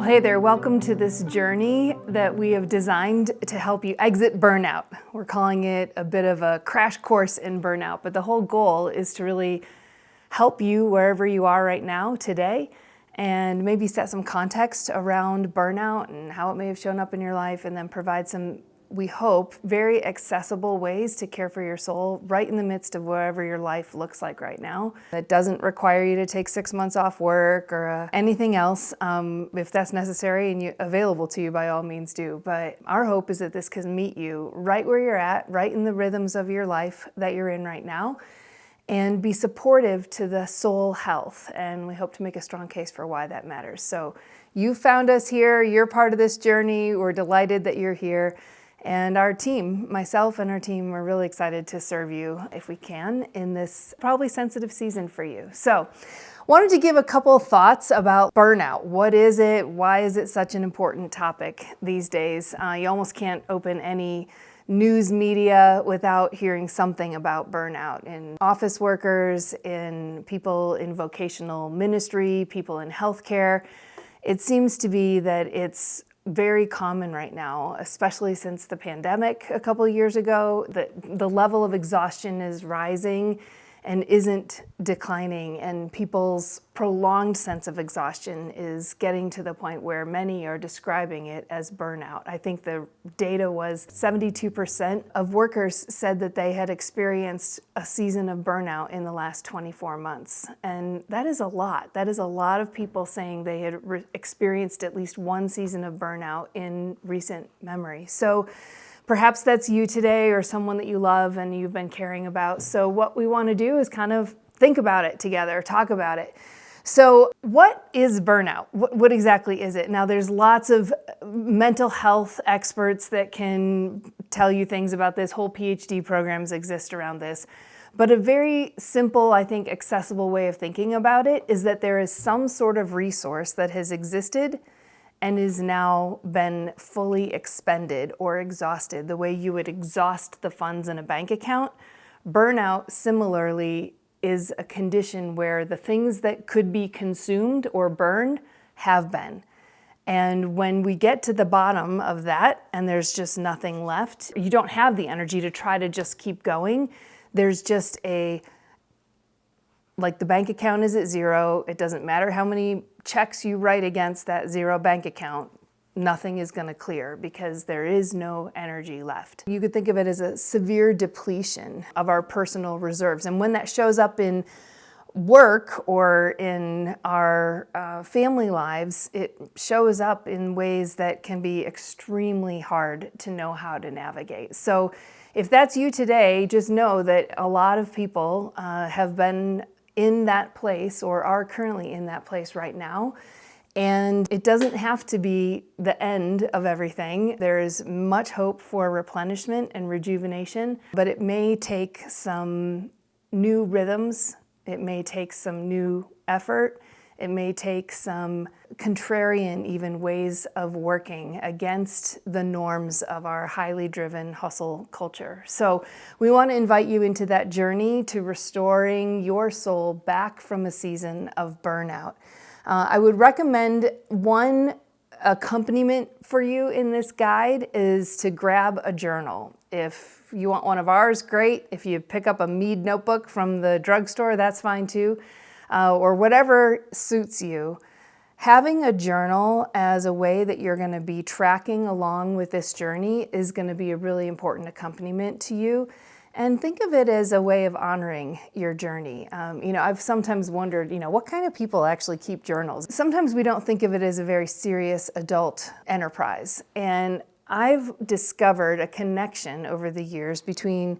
Hey there, welcome to this journey that we have designed to help you exit burnout. We're calling it a bit of a crash course in burnout, but the whole goal is to really help you wherever you are right now today and maybe set some context around burnout and how it may have shown up in your life, and then provide some, we hope, very accessible ways to care for your soul right in the midst of whatever your life looks like right now. It doesn't require you to take 6 months off work or anything else. If that's necessary and available to you, by all means do. But our hope is that this can meet you right where you're at, right in the rhythms of your life that you're in right now, and be supportive to the soul health. And we hope to make a strong case for why that matters. So you found us here, you're part of this journey, we're delighted that you're here. And our team, myself and our team, are really excited to serve you if we can in this probably sensitive season for you. So wanted to give a couple of thoughts about burnout. What is it? Why is it such an important topic these days? You almost can't open any news media without hearing something about burnout in office workers, in people in vocational ministry, people in healthcare. It seems to be that it's very common right now, especially since the pandemic a couple of years ago. The level of exhaustion is rising and isn't declining, and people's prolonged sense of exhaustion is getting to the point where many are describing it as burnout. I think the data was 72% of workers said that they had experienced a season of burnout in the last 24 months. And that is a lot. That is a lot of people saying they had experienced at least one season of burnout in recent memory. So perhaps that's you today or someone that you love and you've been caring about. So what we want to do is kind of think about it together, talk about it. So what is burnout? What exactly is it? Now, there's lots of mental health experts that can tell you things about this. Whole PhD programs exist around this. But a very simple, I think, accessible way of thinking about it is that there is some sort of resource that has existed and is now been fully expended or exhausted, the way you would exhaust the funds in a bank account. Burnout, similarly, is a condition where the things that could be consumed or burned have been. And when we get to the bottom of that and there's just nothing left, you don't have the energy to try to just keep going. There's just like the bank account is at zero. It doesn't matter how many checks you write against that zero bank account, nothing is going to clear because there is no energy left. You could think of it as a severe depletion of our personal reserves. And when that shows up in work or in our family lives, it shows up in ways that can be extremely hard to know how to navigate. So if that's you today, just know that a lot of people have been in that place or are currently in that place right now. And it doesn't have to be the end of everything. There is much hope for replenishment and rejuvenation, but it may take some new rhythms. It may take some new effort. It may take some contrarian even ways of working against the norms of our highly driven hustle culture. So we want to invite you into that journey to restoring your soul back from a season of burnout. I would recommend one accompaniment for you in this guide is to grab a journal. If you want one of ours, great. If you pick up a Mead notebook from the drugstore, that's fine too. Or whatever suits you. Having a journal as a way that you're going to be tracking along with this journey is going to be a really important accompaniment to you. And think of it as a way of honoring your journey. I've sometimes wondered, what kind of people actually keep journals? Sometimes we don't think of it as a very serious adult enterprise. And I've discovered a connection over the years between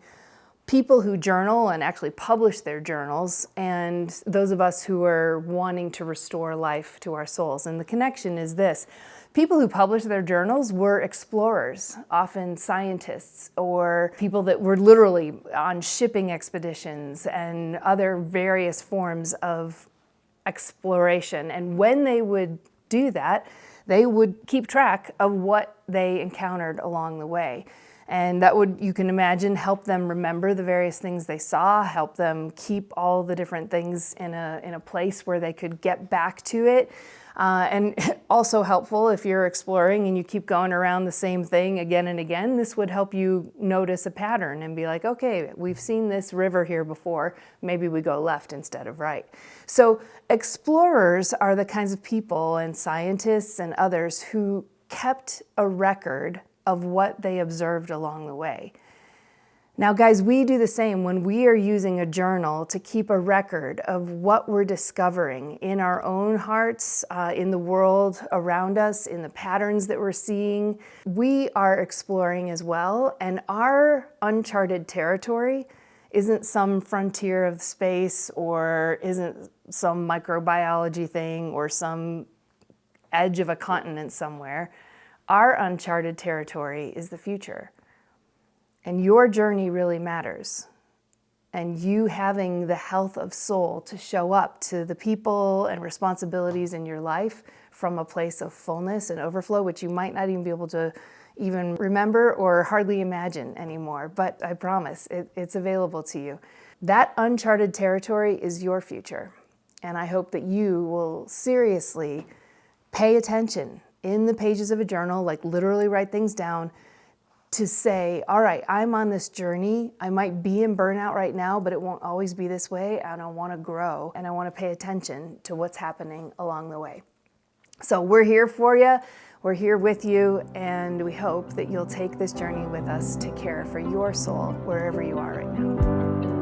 people who journal and actually publish their journals and those of us who are wanting to restore life to our souls. And the connection is this. People who publish their journals were explorers, often scientists, or people that were literally on shipping expeditions and other various forms of exploration. And when they would do that, they would keep track of what they encountered along the way. And that would, you can imagine, help them remember the various things they saw, help them keep all the different things in a place where they could get back to it. And also helpful if you're exploring and you keep going around the same thing again and again, this would help you notice a pattern and be like, okay, we've seen this river here before, maybe we go left instead of right. So explorers are the kinds of people and scientists and others who kept a record of what they observed along the way. Now, guys, we do the same when we are using a journal to keep a record of what we're discovering in our own hearts, in the world around us, in the patterns that we're seeing. We are exploring as well, and our uncharted territory isn't some frontier of space or isn't some microbiology thing or some edge of a continent somewhere. Our uncharted territory is the future. And your journey really matters. And you having the health of soul to show up to the people and responsibilities in your life from a place of fullness and overflow, which you might not even be able to even remember or hardly imagine anymore. But I promise, it's available to you. That uncharted territory is your future. And I hope that you will seriously pay attention in the pages of a journal, like literally write things down, to say, all right, I'm on this journey. I might be in burnout right now, but it won't always be this way. And I want to grow and I want to pay attention to what's happening along the way. So we're here for you. We're here with you. And we hope that you'll take this journey with us to care for your soul wherever you are right now.